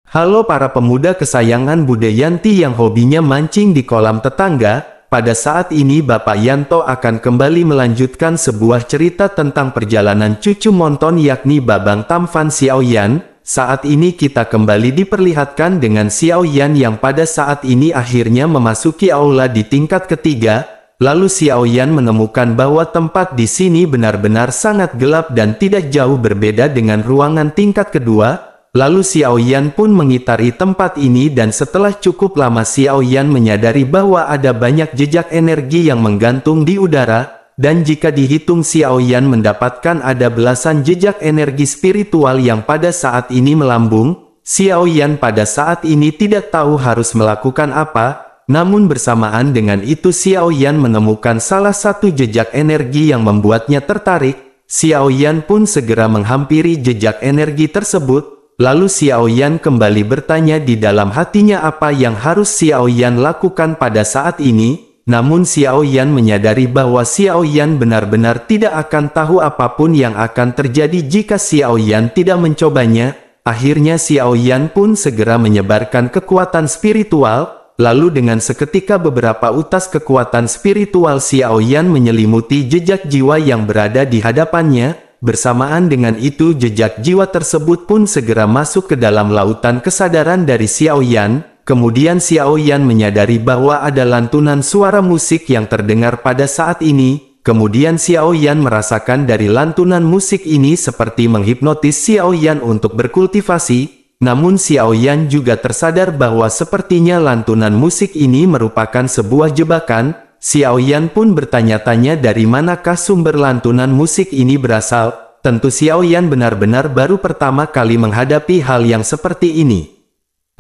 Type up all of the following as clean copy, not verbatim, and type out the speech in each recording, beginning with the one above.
Halo para pemuda kesayangan Bude Yanti yang hobinya mancing di kolam tetangga. Pada saat ini Bapak Yanto akan kembali melanjutkan sebuah cerita tentang perjalanan cucu Monton yakni Babang Tamfan Xiaoyan. Saat ini kita kembali diperlihatkan dengan Xiaoyan yang pada saat ini akhirnya memasuki aula di tingkat ketiga. Lalu Xiaoyan menemukan bahwa tempat di sini benar-benar sangat gelap dan tidak jauh berbeda dengan ruangan tingkat kedua. Lalu Xiaoyan pun mengitari tempat ini dan setelah cukup lama Xiaoyan menyadari bahwa ada banyak jejak energi yang menggantung di udara, dan jika dihitung Xiaoyan mendapatkan ada belasan jejak energi spiritual yang pada saat ini melambung. Xiaoyan pada saat ini tidak tahu harus melakukan apa, namun bersamaan dengan itu Xiaoyan menemukan salah satu jejak energi yang membuatnya tertarik. Xiaoyan pun segera menghampiri jejak energi tersebut. Lalu Xiaoyan kembali bertanya di dalam hatinya apa yang harus Xiaoyan lakukan pada saat ini. Namun Xiaoyan menyadari bahwa Xiaoyan benar-benar tidak akan tahu apapun yang akan terjadi jika Xiaoyan tidak mencobanya. Akhirnya Xiaoyan pun segera menyebarkan kekuatan spiritual. Lalu dengan seketika beberapa utas kekuatan spiritual Xiaoyan menyelimuti jejak jiwa yang berada di hadapannya. Bersamaan dengan itu jejak jiwa tersebut pun segera masuk ke dalam lautan kesadaran dari Xiaoyan. Kemudian Xiaoyan menyadari bahwa ada lantunan suara musik yang terdengar pada saat ini. Kemudian Xiaoyan merasakan dari lantunan musik ini seperti menghipnotis Xiaoyan untuk berkultivasi. Namun Xiaoyan juga tersadar bahwa sepertinya lantunan musik ini merupakan sebuah jebakan. Xiaoyan pun bertanya-tanya dari manakah sumber lantunan musik ini berasal. Tentu Xiaoyan benar-benar baru pertama kali menghadapi hal yang seperti ini.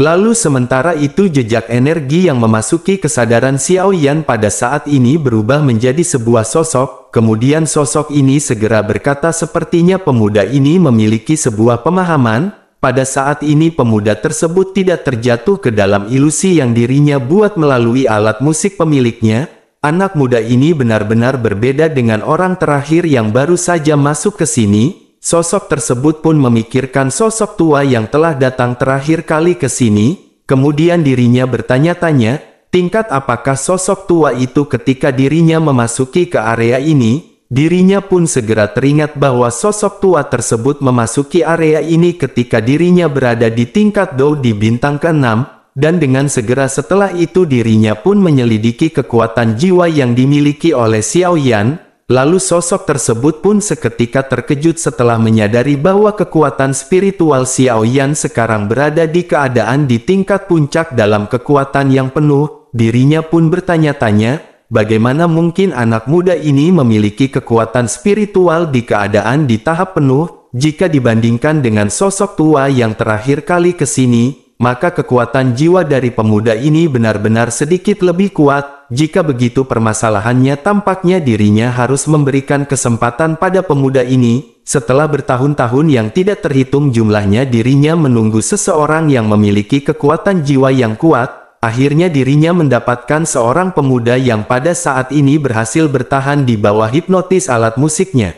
Lalu sementara itu jejak energi yang memasuki kesadaran Xiaoyan pada saat ini berubah menjadi sebuah sosok. Kemudian sosok ini segera berkata sepertinya pemuda ini memiliki sebuah pemahaman. Pada saat ini pemuda tersebut tidak terjatuh ke dalam ilusi yang dirinya buat melalui alat musik pemiliknya. Anak muda ini benar-benar berbeda dengan orang terakhir yang baru saja masuk ke sini. Sosok tersebut pun memikirkan sosok tua yang telah datang terakhir kali ke sini. Kemudian dirinya bertanya-tanya, tingkat apakah sosok tua itu ketika dirinya memasuki ke area ini? Dirinya pun segera teringat bahwa sosok tua tersebut memasuki area ini ketika dirinya berada di tingkat Dou di bintang ke-6. Dan dengan segera setelah itu dirinya pun menyelidiki kekuatan jiwa yang dimiliki oleh Xiaoyan. Lalu sosok tersebut pun seketika terkejut setelah menyadari bahwa kekuatan spiritual Xiaoyan sekarang berada di keadaan di tingkat puncak dalam kekuatan yang penuh. Dirinya pun bertanya-tanya, bagaimana mungkin anak muda ini memiliki kekuatan spiritual di keadaan di tahap penuh, jika dibandingkan dengan sosok tua yang terakhir kali ke sini. Maka kekuatan jiwa dari pemuda ini benar-benar sedikit lebih kuat. Jika begitu permasalahannya tampaknya dirinya harus memberikan kesempatan pada pemuda ini. Setelah bertahun-tahun yang tidak terhitung jumlahnya dirinya menunggu seseorang yang memiliki kekuatan jiwa yang kuat. Akhirnya dirinya mendapatkan seorang pemuda yang pada saat ini berhasil bertahan di bawah hipnotis alat musiknya.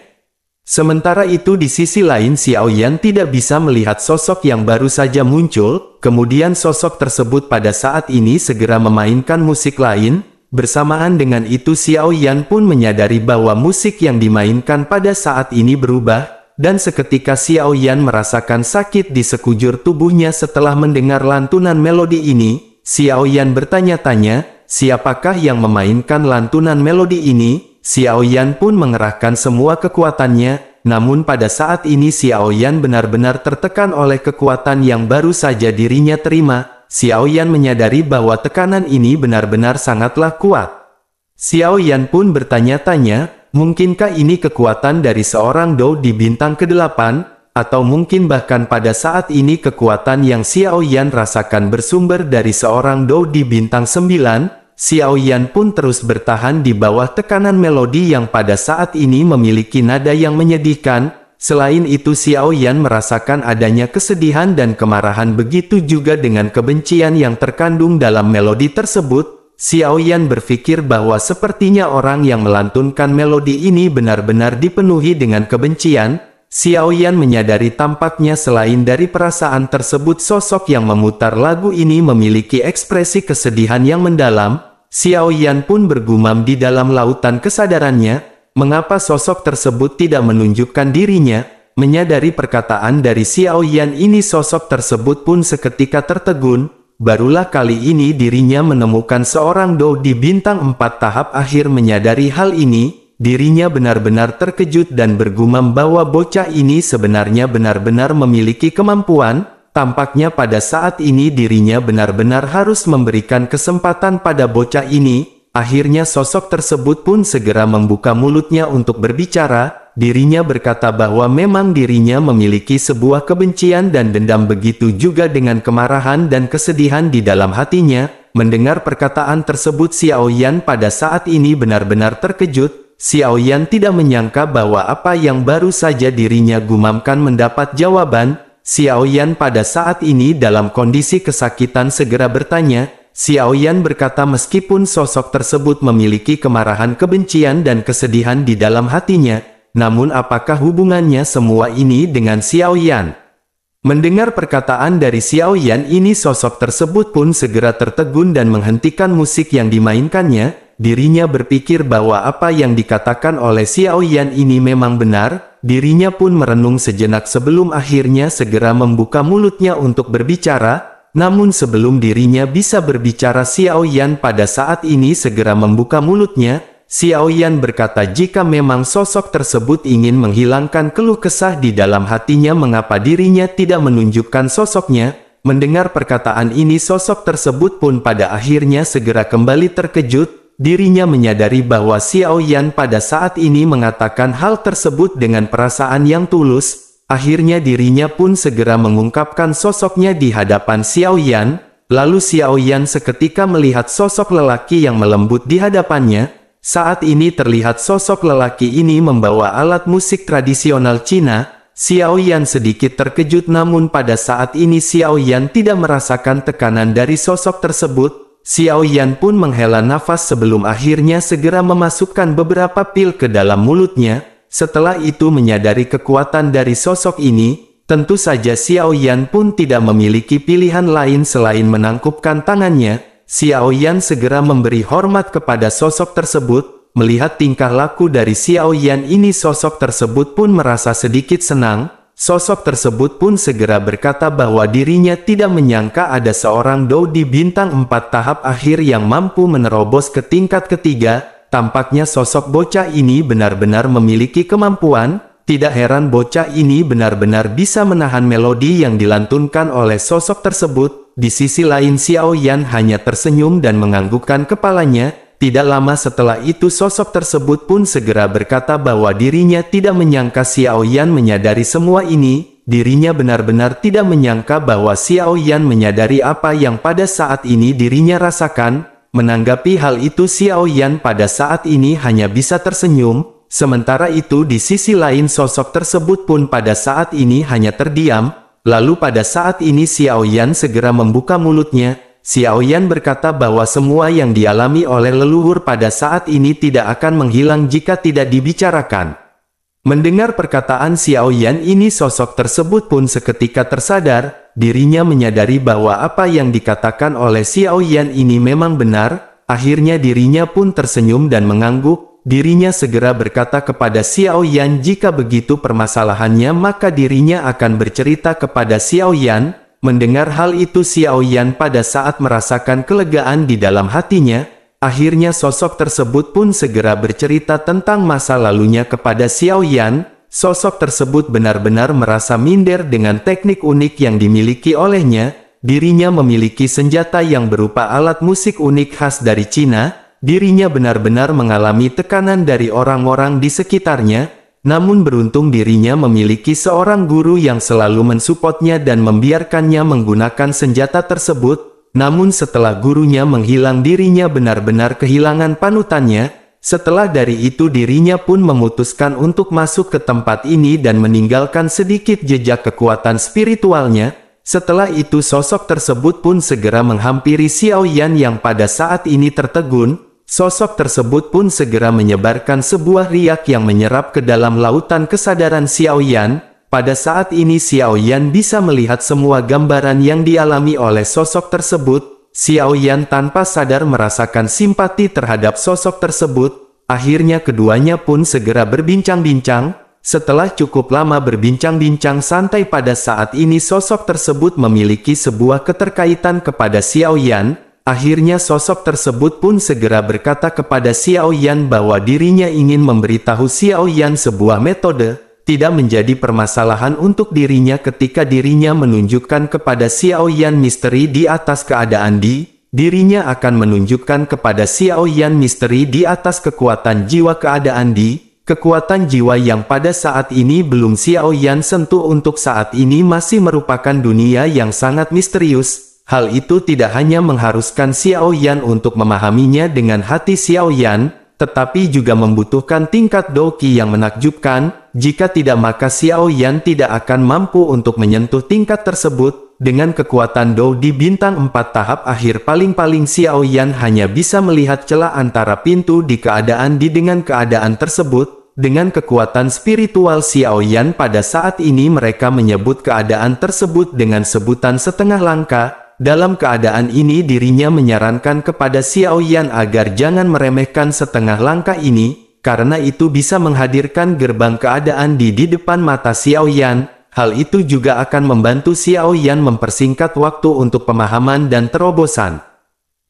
Sementara itu di sisi lain Xiaoyan tidak bisa melihat sosok yang baru saja muncul. Kemudian sosok tersebut pada saat ini segera memainkan musik lain. Bersamaan dengan itu Xiaoyan pun menyadari bahwa musik yang dimainkan pada saat ini berubah. Dan seketika Xiaoyan merasakan sakit di sekujur tubuhnya setelah mendengar lantunan melodi ini. Xiaoyan bertanya-tanya, siapakah yang memainkan lantunan melodi ini? Xiaoyan pun mengerahkan semua kekuatannya, namun pada saat ini Xiaoyan benar-benar tertekan oleh kekuatan yang baru saja dirinya terima. Xiaoyan menyadari bahwa tekanan ini benar-benar sangatlah kuat. Xiaoyan pun bertanya-tanya, mungkinkah ini kekuatan dari seorang Dou di bintang ke-8, atau mungkin bahkan pada saat ini kekuatan yang Xiaoyan rasakan bersumber dari seorang Dou di bintang 9. Xiaoyan pun terus bertahan di bawah tekanan melodi yang pada saat ini memiliki nada yang menyedihkan. Selain itu Xiaoyan merasakan adanya kesedihan dan kemarahan, begitu juga dengan kebencian yang terkandung dalam melodi tersebut. Xiaoyan berpikir bahwa sepertinya orang yang melantunkan melodi ini benar-benar dipenuhi dengan kebencian. Xiao Yan menyadari tampaknya selain dari perasaan tersebut sosok yang memutar lagu ini memiliki ekspresi kesedihan yang mendalam. Xiao Yan pun bergumam di dalam lautan kesadarannya, mengapa sosok tersebut tidak menunjukkan dirinya. Menyadari perkataan dari Xiao Yan ini sosok tersebut pun seketika tertegun. Barulah kali ini dirinya menemukan seorang dou di bintang 4 tahap akhir. Menyadari hal ini, dirinya benar-benar terkejut dan bergumam bahwa bocah ini sebenarnya benar-benar memiliki kemampuan. Tampaknya pada saat ini dirinya benar-benar harus memberikan kesempatan pada bocah ini. Akhirnya sosok tersebut pun segera membuka mulutnya untuk berbicara. Dirinya berkata bahwa memang dirinya memiliki sebuah kebencian dan dendam, begitu juga dengan kemarahan dan kesedihan di dalam hatinya. Mendengar perkataan tersebut, Xiao Yan pada saat ini benar-benar terkejut. Xiao Yan tidak menyangka bahwa apa yang baru saja dirinya gumamkan mendapat jawaban. Xiao Yan pada saat ini dalam kondisi kesakitan segera bertanya. Xiao Yan berkata meskipun sosok tersebut memiliki kemarahan, kebencian dan kesedihan di dalam hatinya, namun apakah hubungannya semua ini dengan Xiao Yan? Mendengar perkataan dari Xiao Yan ini sosok tersebut pun segera tertegun dan menghentikan musik yang dimainkannya. Dirinya berpikir bahwa apa yang dikatakan oleh Xiao Yan ini memang benar. Dirinya pun merenung sejenak sebelum akhirnya segera membuka mulutnya untuk berbicara. Namun sebelum dirinya bisa berbicara, Xiao Yan pada saat ini segera membuka mulutnya. Xiao Yan berkata jika memang sosok tersebut ingin menghilangkan keluh kesah di dalam hatinya, mengapa dirinya tidak menunjukkan sosoknya. Mendengar perkataan ini sosok tersebut pun pada akhirnya segera kembali terkejut. Dirinya menyadari bahwa Xiao Yan pada saat ini mengatakan hal tersebut dengan perasaan yang tulus. Akhirnya dirinya pun segera mengungkapkan sosoknya di hadapan Xiao Yan. Lalu Xiao Yan seketika melihat sosok lelaki yang melembut di hadapannya. Saat ini terlihat sosok lelaki ini membawa alat musik tradisional Cina. Xiao Yan sedikit terkejut, namun pada saat ini Xiao Yan tidak merasakan tekanan dari sosok tersebut. Xiao Yan pun menghela nafas sebelum akhirnya segera memasukkan beberapa pil ke dalam mulutnya. Setelah itu menyadari kekuatan dari sosok ini, tentu saja Xiao Yan pun tidak memiliki pilihan lain selain menangkupkan tangannya. Xiao Yan segera memberi hormat kepada sosok tersebut. Melihat tingkah laku dari Xiao Yan ini sosok tersebut pun merasa sedikit senang. Sosok tersebut pun segera berkata bahwa dirinya tidak menyangka ada seorang dou di bintang 4 tahap akhir yang mampu menerobos ke tingkat ketiga. Tampaknya sosok bocah ini benar-benar memiliki kemampuan. Tidak heran bocah ini benar-benar bisa menahan melodi yang dilantunkan oleh sosok tersebut. Di sisi lain Xiao Yan hanya tersenyum dan menganggukkan kepalanya. Tidak lama setelah itu sosok tersebut pun segera berkata bahwa dirinya tidak menyangka Xiao Yan menyadari semua ini. Dirinya benar-benar tidak menyangka bahwa Xiao Yan menyadari apa yang pada saat ini dirinya rasakan. Menanggapi hal itu Xiao Yan pada saat ini hanya bisa tersenyum. Sementara itu di sisi lain sosok tersebut pun pada saat ini hanya terdiam. Lalu pada saat ini Xiao Yan segera membuka mulutnya. Xiao Yan berkata bahwa semua yang dialami oleh leluhur pada saat ini tidak akan menghilang jika tidak dibicarakan. Mendengar perkataan Xiao Yan ini sosok tersebut pun seketika tersadar. Dirinya menyadari bahwa apa yang dikatakan oleh Xiao Yan ini memang benar. Akhirnya dirinya pun tersenyum dan mengangguk. Dirinya segera berkata kepada Xiao Yan jika begitu permasalahannya maka dirinya akan bercerita kepada Xiao Yan. Mendengar hal itu Xiao Yan pada saat merasakan kelegaan di dalam hatinya. Akhirnya sosok tersebut pun segera bercerita tentang masa lalunya kepada Xiao Yan. Sosok tersebut benar-benar merasa minder dengan teknik unik yang dimiliki olehnya. Dirinya memiliki senjata yang berupa alat musik unik khas dari Cina. Dirinya benar-benar mengalami tekanan dari orang-orang di sekitarnya. Namun beruntung dirinya memiliki seorang guru yang selalu mensupportnya dan membiarkannya menggunakan senjata tersebut. Namun setelah gurunya menghilang dirinya benar-benar kehilangan panutannya. Setelah dari itu dirinya pun memutuskan untuk masuk ke tempat ini dan meninggalkan sedikit jejak kekuatan spiritualnya. Setelah itu sosok tersebut pun segera menghampiri Xiao Yan yang pada saat ini tertegun. Sosok tersebut pun segera menyebarkan sebuah riak yang menyerap ke dalam lautan kesadaran Xiao Yan. Pada saat ini Xiao Yan bisa melihat semua gambaran yang dialami oleh sosok tersebut. Xiao Yan tanpa sadar merasakan simpati terhadap sosok tersebut. Akhirnya keduanya pun segera berbincang-bincang. Setelah cukup lama berbincang-bincang santai, pada saat ini sosok tersebut memiliki sebuah keterkaitan kepada Xiao Yan. Akhirnya sosok tersebut pun segera berkata kepada Xiao Yan bahwa dirinya ingin memberitahu Xiao Yan sebuah metode. Tidak menjadi permasalahan untuk dirinya ketika dirinya menunjukkan kepada Xiao Yan misteri di atas keadaan dirinya akan menunjukkan kepada Xiao Yan misteri di atas kekuatan jiwa keadaan kekuatan jiwa yang pada saat ini belum Xiao Yan sentuh. Untuk saat ini masih merupakan dunia yang sangat misterius. Hal itu tidak hanya mengharuskan Xiao Yan untuk memahaminya dengan hati Xiao Yan, tetapi juga membutuhkan tingkat doqi yang menakjubkan. Jika tidak maka Xiao Yan tidak akan mampu untuk menyentuh tingkat tersebut. Dengan kekuatan Dou di bintang 4 tahap akhir paling-paling Xiao Yan hanya bisa melihat celah antara pintu di keadaan dengan keadaan tersebut. Dengan kekuatan spiritual Xiao Yan pada saat ini mereka menyebut keadaan tersebut dengan sebutan setengah langkah. Dalam keadaan ini dirinya menyarankan kepada Xiao Yan agar jangan meremehkan setengah langkah ini, karena itu bisa menghadirkan gerbang keadaan di depan mata Xiao Yan. Hal itu juga akan membantu Xiao Yan mempersingkat waktu untuk pemahaman dan terobosan.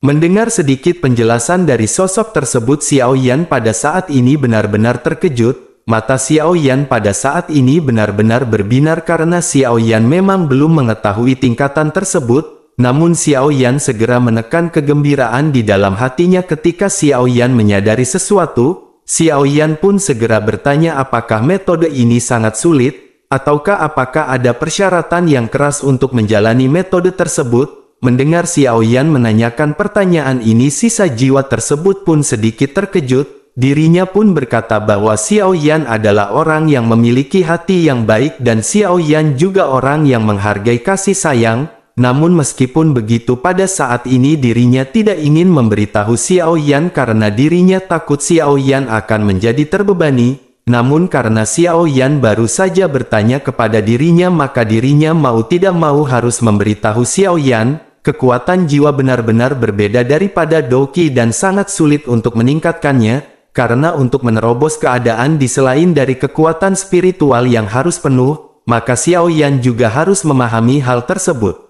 Mendengar sedikit penjelasan dari sosok tersebut, Xiao Yan pada saat ini benar-benar terkejut. Mata Xiao Yan pada saat ini benar-benar berbinar karena Xiao Yan memang belum mengetahui tingkatan tersebut. Namun Xiao Yan segera menekan kegembiraan di dalam hatinya ketika Xiao Yan menyadari sesuatu. Xiao Yan pun segera bertanya apakah metode ini sangat sulit, ataukah apakah ada persyaratan yang keras untuk menjalani metode tersebut. Mendengar Xiao Yan menanyakan pertanyaan ini, sisa jiwa tersebut pun sedikit terkejut. Dirinya pun berkata bahwa Xiao Yan adalah orang yang memiliki hati yang baik dan Xiao Yan juga orang yang menghargai kasih sayang. Namun meskipun begitu pada saat ini dirinya tidak ingin memberitahu Xiao Yan karena dirinya takut Xiao Yan akan menjadi terbebani. Namun karena Xiao Yan baru saja bertanya kepada dirinya maka dirinya mau tidak mau harus memberitahu Xiao Yan. Kekuatan jiwa benar-benar berbeda daripada doqi dan sangat sulit untuk meningkatkannya. Karena untuk menerobos keadaan di selain dari kekuatan spiritual yang harus penuh, maka Xiao Yan juga harus memahami hal tersebut.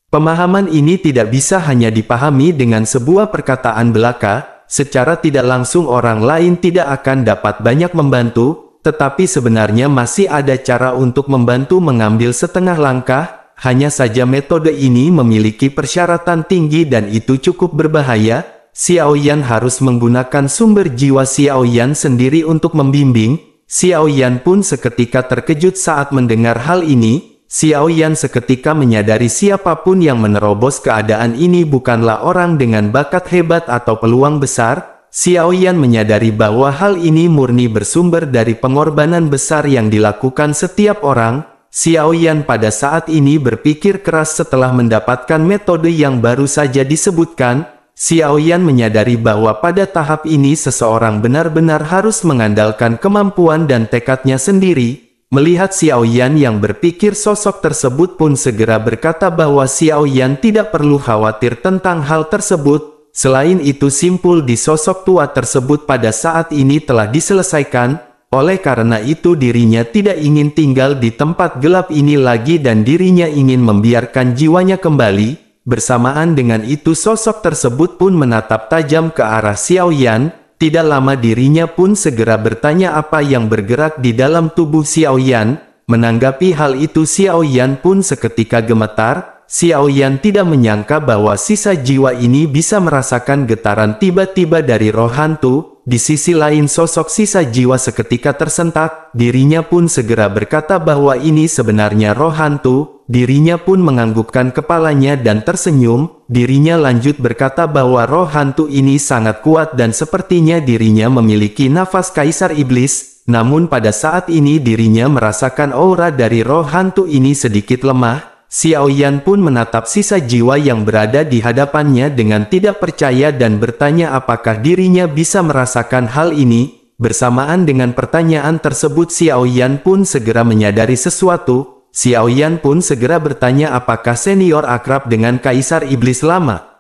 Pemahaman ini tidak bisa hanya dipahami dengan sebuah perkataan belaka. Secara tidak langsung orang lain tidak akan dapat banyak membantu, tetapi sebenarnya masih ada cara untuk membantu mengambil setengah langkah. Hanya saja metode ini memiliki persyaratan tinggi dan itu cukup berbahaya. Xiao Yan harus menggunakan sumber jiwa Xiao Yan sendiri untuk membimbing. Xiao Yan pun seketika terkejut saat mendengar hal ini. Xiao Yan seketika menyadari siapapun yang menerobos keadaan ini bukanlah orang dengan bakat hebat atau peluang besar. Xiao Yan menyadari bahwa hal ini murni bersumber dari pengorbanan besar yang dilakukan setiap orang. Xiao Yan pada saat ini berpikir keras setelah mendapatkan metode yang baru saja disebutkan. Xiao Yan menyadari bahwa pada tahap ini seseorang benar-benar harus mengandalkan kemampuan dan tekadnya sendiri. Melihat Xiao Yan yang berpikir, sosok tersebut pun segera berkata bahwa Xiao Yan tidak perlu khawatir tentang hal tersebut. Selain itu simpul di sosok tua tersebut pada saat ini telah diselesaikan. Oleh karena itu dirinya tidak ingin tinggal di tempat gelap ini lagi dan dirinya ingin membiarkan jiwanya kembali. Bersamaan dengan itu sosok tersebut pun menatap tajam ke arah Xiao Yan. Tidak lama dirinya pun segera bertanya apa yang bergerak di dalam tubuh Xiao Yan. Menanggapi hal itu Xiao Yan pun seketika gemetar. Xiao Yan tidak menyangka bahwa sisa jiwa ini bisa merasakan getaran tiba-tiba dari roh hantu. Di sisi lain sosok sisa jiwa seketika tersentak. Dirinya pun segera berkata bahwa ini sebenarnya roh hantu. Dirinya pun menganggukkan kepalanya dan tersenyum. Dirinya lanjut berkata bahwa roh hantu ini sangat kuat dan sepertinya dirinya memiliki nafas kaisar iblis. Namun pada saat ini dirinya merasakan aura dari roh hantu ini sedikit lemah. Xiao Yan pun menatap sisa jiwa yang berada di hadapannya dengan tidak percaya dan bertanya apakah dirinya bisa merasakan hal ini. Bersamaan dengan pertanyaan tersebut Xiao Yan pun segera menyadari sesuatu. Xiao Yan pun segera bertanya apakah senior akrab dengan Kaisar Iblis Lama.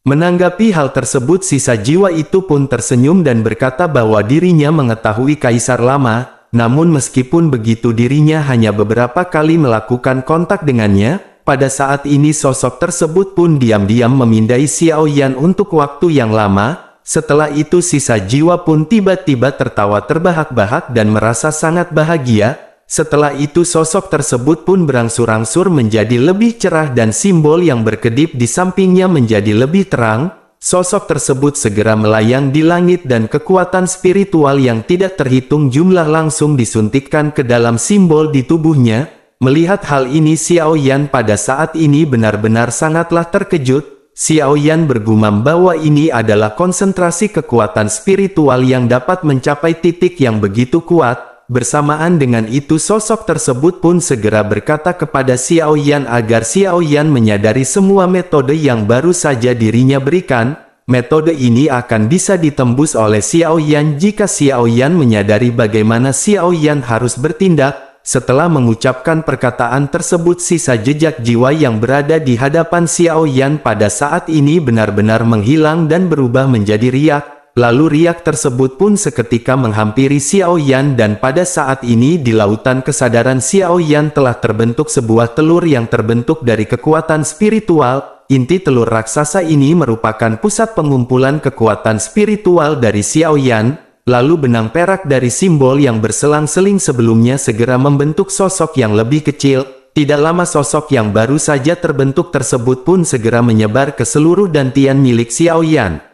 Menanggapi hal tersebut sisa jiwa itu pun tersenyum dan berkata bahwa dirinya mengetahui Kaisar Lama. Namun meskipun begitu dirinya hanya beberapa kali melakukan kontak dengannya, pada saat ini sosok tersebut pun diam-diam memindai Xiao Yan untuk waktu yang lama. Setelah itu sisa jiwa pun tiba-tiba tertawa terbahak-bahak dan merasa sangat bahagia. Setelah itu sosok tersebut pun berangsur-angsur menjadi lebih cerah dan simbol yang berkedip di sampingnya menjadi lebih terang. Sosok tersebut segera melayang di langit dan kekuatan spiritual yang tidak terhitung jumlah langsung disuntikkan ke dalam simbol di tubuhnya. Melihat hal ini Xiao Yan pada saat ini benar-benar sangatlah terkejut. Xiao Yan bergumam bahwa ini adalah konsentrasi kekuatan spiritual yang dapat mencapai titik yang begitu kuat. Bersamaan dengan itu sosok tersebut pun segera berkata kepada Xiao Yan agar Xiao Yan menyadari semua metode yang baru saja dirinya berikan. Metode ini akan bisa ditembus oleh Xiao Yan jika Xiao Yan menyadari bagaimana Xiao Yan harus bertindak. Setelah mengucapkan perkataan tersebut sisa jejak jiwa yang berada di hadapan Xiao Yan pada saat ini benar-benar menghilang dan berubah menjadi riak. Lalu riak tersebut pun seketika menghampiri Xiao Yan dan pada saat ini di lautan kesadaran Xiao Yan telah terbentuk sebuah telur yang terbentuk dari kekuatan spiritual. Inti telur raksasa ini merupakan pusat pengumpulan kekuatan spiritual dari Xiao Yan. Lalu benang perak dari simbol yang berselang-seling sebelumnya segera membentuk sosok yang lebih kecil. Tidak lama sosok yang baru saja terbentuk tersebut pun segera menyebar ke seluruh dantian milik Xiao Yan.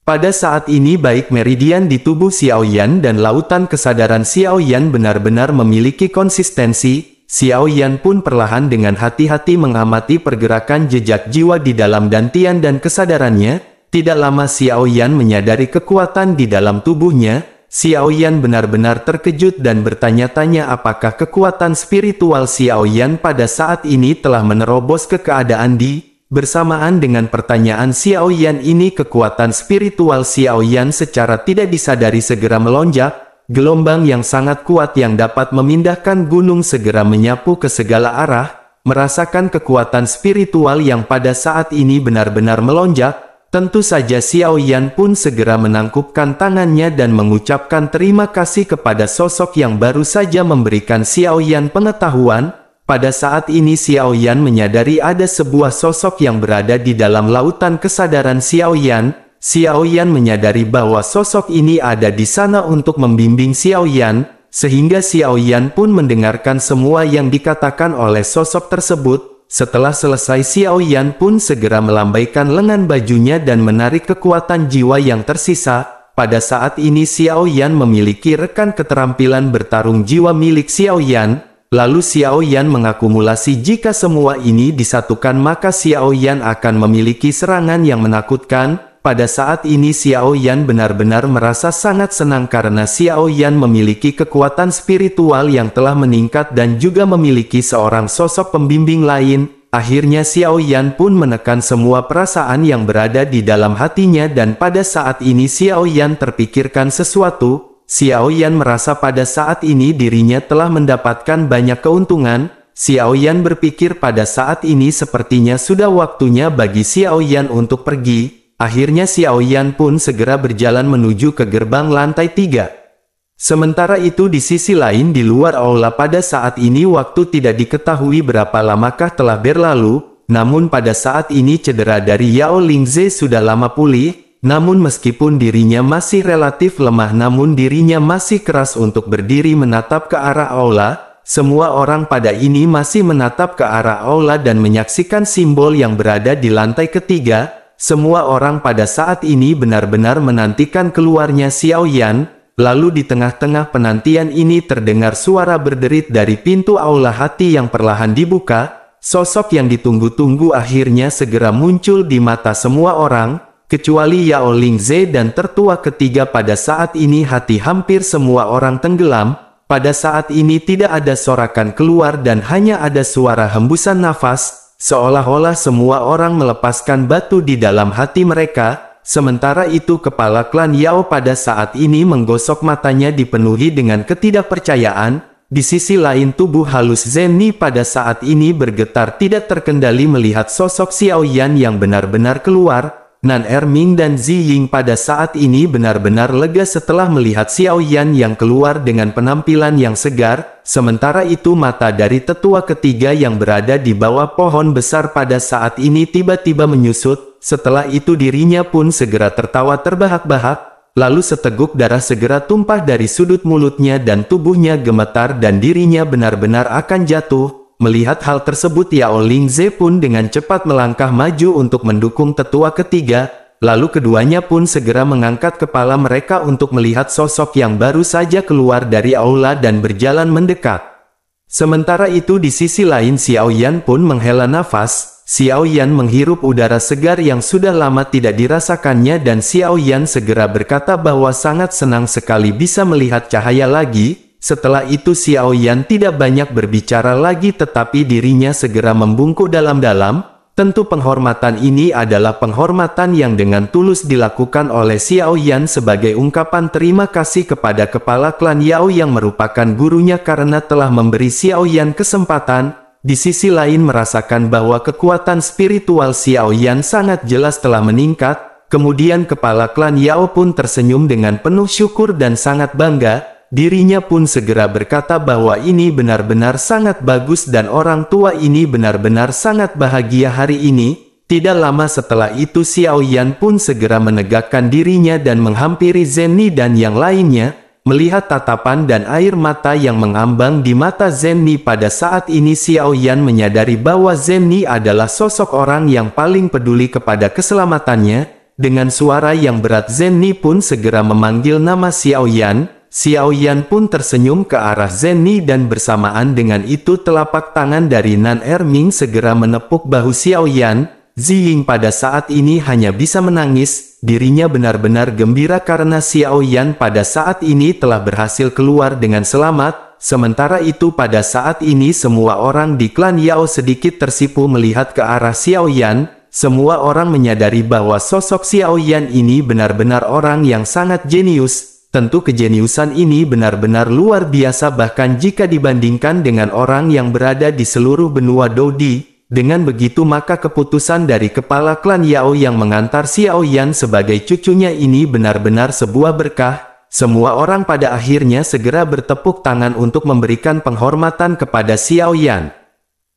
Pada saat ini baik meridian di tubuh Xiao Yan dan lautan kesadaran Xiao Yan benar-benar memiliki konsistensi. Xiao Yan pun perlahan dengan hati-hati mengamati pergerakan jejak jiwa di dalam dantian dan kesadarannya. Tidak lama Xiao Yan menyadari kekuatan di dalam tubuhnya. Xiao Yan benar-benar terkejut dan bertanya-tanya apakah kekuatan spiritual Xiao Yan pada saat ini telah menerobos ke keadaan di. Bersamaan dengan pertanyaan Xiao Yan ini kekuatan spiritual Xiao Yan secara tidak disadari segera melonjak. Gelombang yang sangat kuat yang dapat memindahkan gunung segera menyapu ke segala arah. Merasakan kekuatan spiritual yang pada saat ini benar-benar melonjak. Tentu saja Xiao Yan pun segera menangkupkan tangannya dan mengucapkan terima kasih kepada sosok yang baru saja memberikan Xiao Yan pengetahuan. Pada saat ini Xiao Yan menyadari ada sebuah sosok yang berada di dalam lautan kesadaran Xiao Yan. Xiao Yan menyadari bahwa sosok ini ada di sana untuk membimbing Xiao Yan, sehingga Xiao Yan pun mendengarkan semua yang dikatakan oleh sosok tersebut. Setelah selesai Xiao Yan pun segera melambaikan lengan bajunya dan menarik kekuatan jiwa yang tersisa. Pada saat ini Xiao Yan memiliki rekan keterampilan bertarung jiwa milik Xiao Yan. Lalu Xiao Yan mengakumulasi jika semua ini disatukan maka Xiao Yan akan memiliki serangan yang menakutkan. Pada saat ini Xiao Yan benar-benar merasa sangat senang karena Xiao Yan memiliki kekuatan spiritual yang telah meningkat dan juga memiliki seorang sosok pembimbing lain. Akhirnya Xiao Yan pun menekan semua perasaan yang berada di dalam hatinya dan pada saat ini Xiao Yan terpikirkan sesuatu. Xiao Yan merasa pada saat ini dirinya telah mendapatkan banyak keuntungan. Xiao Yan berpikir pada saat ini sepertinya sudah waktunya bagi Xiao Yan untuk pergi. Akhirnya Xiao Yan pun segera berjalan menuju ke gerbang lantai 3. Sementara itu di sisi lain di luar aula pada saat ini waktu tidak diketahui berapa lamakah telah berlalu. Namun pada saat ini cedera dari Yao Lingze sudah lama pulih. Namun meskipun dirinya masih relatif lemah namun dirinya masih keras untuk berdiri menatap ke arah aula. Semua orang pada ini masih menatap ke arah aula dan menyaksikan simbol yang berada di lantai ketiga. Semua orang pada saat ini benar-benar menantikan keluarnya Xiao Yan. Lalu di tengah-tengah penantian ini terdengar suara berderit dari pintu aula hati yang perlahan dibuka. Sosok yang ditunggu-tunggu akhirnya segera muncul di mata semua orang. Kecuali Yao Lingze dan tertua ketiga pada saat ini hati hampir semua orang tenggelam. pada saat ini tidak ada sorakan keluar dan hanya ada suara hembusan nafas, seolah-olah semua orang melepaskan batu di dalam hati mereka. Sementara itu kepala klan Yao pada saat ini menggosok matanya dipenuhi dengan ketidakpercayaan. Di sisi lain tubuh halus Zenni pada saat ini bergetar tidak terkendali melihat sosok Xiao Yan yang benar-benar keluar. Nan Erming dan Zi Ying pada saat ini benar-benar lega setelah melihat Xiao Yan yang keluar dengan penampilan yang segar. Sementara itu mata dari tetua ketiga yang berada di bawah pohon besar pada saat ini tiba-tiba menyusut. Setelah itu dirinya pun segera tertawa terbahak-bahak. Lalu seteguk darah segera tumpah dari sudut mulutnya dan tubuhnya gemetar dan dirinya benar-benar akan jatuh. Melihat hal tersebut Yao Lingze pun dengan cepat melangkah maju untuk mendukung tetua ketiga, lalu keduanya pun segera mengangkat kepala mereka untuk melihat sosok yang baru saja keluar dari aula dan berjalan mendekat. Sementara itu di sisi lain Xiao Yan pun menghela nafas. Xiao Yan menghirup udara segar yang sudah lama tidak dirasakannya dan Xiao Yan segera berkata bahwa sangat senang sekali bisa melihat cahaya lagi. Setelah itu Xiao Yan tidak banyak berbicara lagi tetapi dirinya segera membungkuk dalam-dalam. Tentu penghormatan ini adalah penghormatan yang dengan tulus dilakukan oleh Xiao Yan sebagai ungkapan terima kasih kepada kepala klan Yao yang merupakan gurunya karena telah memberi Xiao Yan kesempatan. Di sisi lain merasakan bahwa kekuatan spiritual Xiao Yan sangat jelas telah meningkat. Kemudian kepala klan Yao pun tersenyum dengan penuh syukur dan sangat bangga. Dirinya pun segera berkata bahwa ini benar-benar sangat bagus dan orang tua ini benar-benar sangat bahagia hari ini. Tidak lama setelah itu Xiao Yan pun segera menegakkan dirinya dan menghampiri Zenni dan yang lainnya. Melihat tatapan dan air mata yang mengambang di mata Zenni pada saat ini Xiao Yan menyadari bahwa Zenni adalah sosok orang yang paling peduli kepada keselamatannya. Dengan suara yang berat Zenni pun segera memanggil nama Xiao Yan. Xiao Yan pun tersenyum ke arah Zenni dan bersamaan dengan itu telapak tangan dari Nan Erming segera menepuk bahu Xiao Yan. Zi Ying pada saat ini hanya bisa menangis. Dirinya benar-benar gembira karena Xiao Yan pada saat ini telah berhasil keluar dengan selamat. Sementara itu pada saat ini semua orang di klan Yao sedikit tersipu melihat ke arah Xiao Yan. Semua orang menyadari bahwa sosok Xiao Yan ini benar-benar orang yang sangat jenius. Tentu kejeniusan ini benar-benar luar biasa bahkan jika dibandingkan dengan orang yang berada di seluruh benua Dodi. Dengan begitu maka keputusan dari kepala klan Yao yang mengantar Xiao Yan sebagai cucunya ini benar-benar sebuah berkah. Semua orang pada akhirnya segera bertepuk tangan untuk memberikan penghormatan kepada Xiao Yan.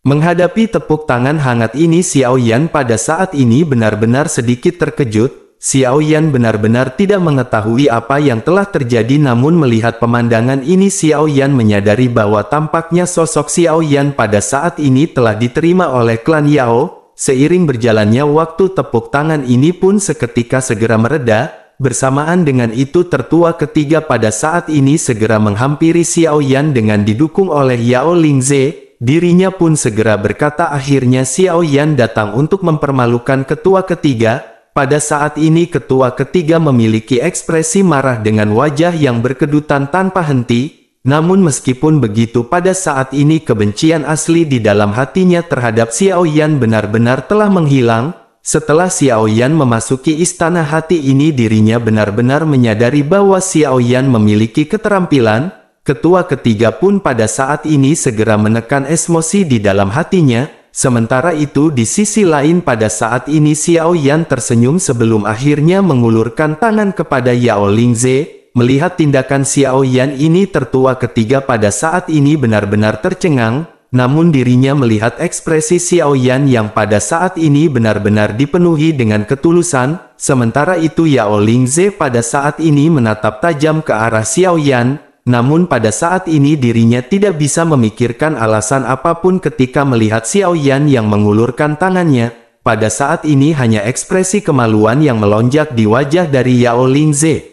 Menghadapi tepuk tangan hangat ini Xiao Yan pada saat ini benar-benar sedikit terkejut. Xiao Yan benar-benar tidak mengetahui apa yang telah terjadi namun melihat pemandangan ini Xiao Yan menyadari bahwa tampaknya sosok Xiao Yan pada saat ini telah diterima oleh klan Yao. Seiring berjalannya waktu tepuk tangan ini pun seketika segera mereda. Bersamaan dengan itu tertua ketiga pada saat ini segera menghampiri Xiao Yan dengan didukung oleh Yao Lingze. Dirinya pun segera berkata akhirnya Xiao Yan datang untuk mempermalukan ketua ketiga. Pada saat ini ketua ketiga memiliki ekspresi marah dengan wajah yang berkedutan tanpa henti. Namun meskipun begitu pada saat ini kebencian asli di dalam hatinya terhadap Xiao Yan benar-benar telah menghilang. Setelah Xiao Yan memasuki istana hati ini dirinya benar-benar menyadari bahwa Xiao Yan memiliki keterampilan. Ketua ketiga pun pada saat ini segera menekan emosi di dalam hatinya. Sementara itu di sisi lain pada saat ini Xiao Yan tersenyum sebelum akhirnya mengulurkan tangan kepada Yao Lingze. Melihat tindakan Xiao Yan ini tertua ketiga pada saat ini benar-benar tercengang. Namun dirinya melihat ekspresi Xiao Yan yang pada saat ini benar-benar dipenuhi dengan ketulusan. Sementara itu Yao Lingze pada saat ini menatap tajam ke arah Xiao Yan. Namun pada saat ini dirinya tidak bisa memikirkan alasan apapun ketika melihat Xiao Yan yang mengulurkan tangannya. Pada saat ini hanya ekspresi kemaluan yang melonjak di wajah dari Yao Lingze.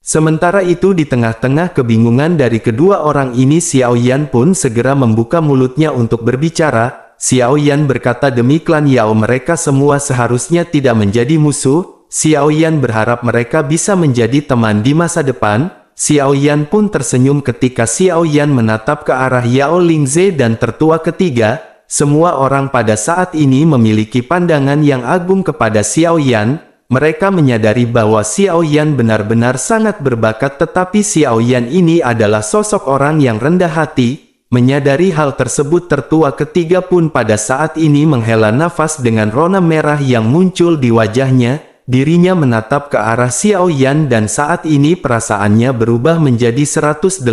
Sementara itu di tengah-tengah kebingungan dari kedua orang ini Xiao Yan pun segera membuka mulutnya untuk berbicara. Xiao Yan berkata demi klan Yao mereka semua seharusnya tidak menjadi musuh. Xiao Yan berharap mereka bisa menjadi teman di masa depan. Xiao Yan pun tersenyum ketika Xiao Yan menatap ke arah Yao Lingze dan tertua ketiga. Semua orang pada saat ini memiliki pandangan yang agung kepada Xiao Yan. Mereka menyadari bahwa Xiao Yan benar-benar sangat berbakat, tetapi Xiao Yan ini adalah sosok orang yang rendah hati. Menyadari hal tersebut, tertua ketiga pun pada saat ini menghela nafas dengan rona merah yang muncul di wajahnya. Dirinya menatap ke arah Xiao Yan dan saat ini perasaannya berubah menjadi 180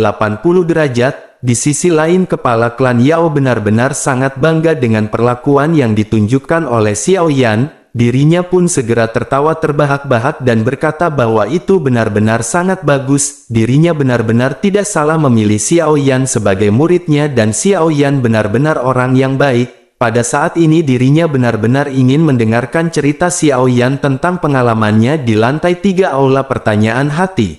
derajat. Di sisi lain, kepala klan Yao benar-benar sangat bangga dengan perlakuan yang ditunjukkan oleh Xiao Yan. Dirinya pun segera tertawa terbahak-bahak dan berkata bahwa itu benar-benar sangat bagus. Dirinya benar-benar tidak salah memilih Xiao Yan sebagai muridnya dan Xiao Yan benar-benar orang yang baik. Pada saat ini dirinya benar-benar ingin mendengarkan cerita Xiao Yan tentang pengalamannya di lantai 3 aula pertanyaan hati.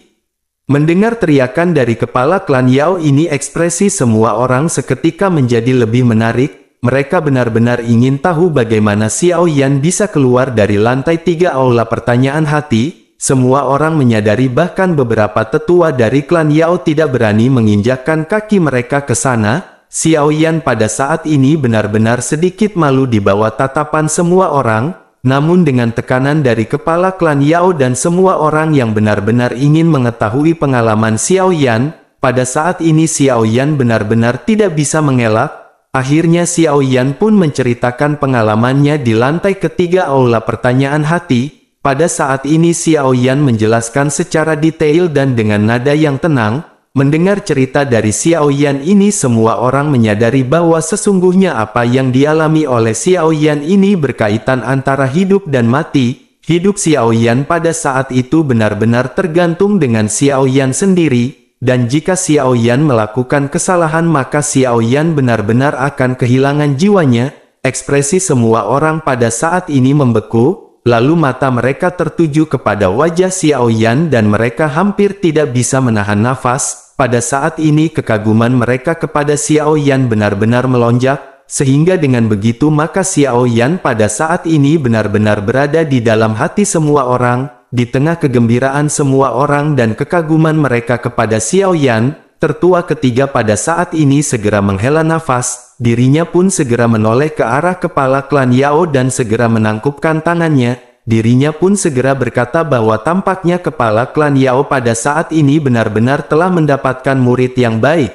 Mendengar teriakan dari kepala klan Yao ini, ekspresi semua orang seketika menjadi lebih menarik. Mereka benar-benar ingin tahu bagaimana Xiao Yan bisa keluar dari lantai 3 aula pertanyaan hati. Semua orang menyadari bahkan beberapa tetua dari klan Yao tidak berani menginjakkan kaki mereka ke sana. Xiao Yan pada saat ini benar-benar sedikit malu di bawah tatapan semua orang. Namun dengan tekanan dari kepala klan Yao dan semua orang yang benar-benar ingin mengetahui pengalaman Xiao Yan, pada saat ini Xiao Yan benar-benar tidak bisa mengelak. Akhirnya Xiao Yan pun menceritakan pengalamannya di lantai ketiga aula pertanyaan hati. Pada saat ini Xiao Yan menjelaskan secara detail dan dengan nada yang tenang. Mendengar cerita dari Xiao Yan ini, semua orang menyadari bahwa sesungguhnya apa yang dialami oleh Xiao Yan ini berkaitan antara hidup dan mati. Hidup Xiao Yan pada saat itu benar-benar tergantung dengan Xiao Yan sendiri, dan jika Xiao Yan melakukan kesalahan maka Xiao Yan benar-benar akan kehilangan jiwanya. Ekspresi semua orang pada saat ini membeku, lalu mata mereka tertuju kepada wajah Xiao Yan dan mereka hampir tidak bisa menahan nafas. Pada saat ini kekaguman mereka kepada Xiao Yan benar-benar melonjak, sehingga dengan begitu maka Xiao Yan pada saat ini benar-benar berada di dalam hati semua orang. Di tengah kegembiraan semua orang dan kekaguman mereka kepada Xiao Yan, tertua ketiga pada saat ini segera menghela nafas. Dirinya pun segera menoleh ke arah kepala klan Yao dan segera menangkupkan tangannya. Dirinya pun segera berkata bahwa tampaknya kepala klan Yao pada saat ini benar-benar telah mendapatkan murid yang baik.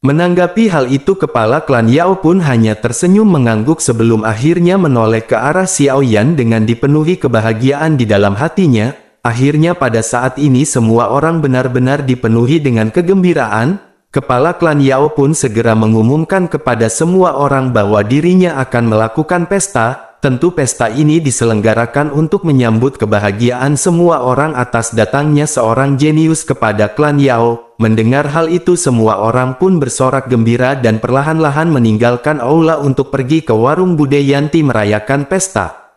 Menanggapi hal itu, kepala klan Yao pun hanya tersenyum mengangguk sebelum akhirnya menoleh ke arah Xiao Yan dengan dipenuhi kebahagiaan di dalam hatinya. Akhirnya pada saat ini semua orang benar-benar dipenuhi dengan kegembiraan. Kepala klan Yao pun segera mengumumkan kepada semua orang bahwa dirinya akan melakukan pesta. Tentu pesta ini diselenggarakan untuk menyambut kebahagiaan semua orang atas datangnya seorang jenius kepada klan Yao. Mendengar hal itu semua orang pun bersorak gembira dan perlahan-lahan meninggalkan aula untuk pergi ke warung Budayanti merayakan pesta.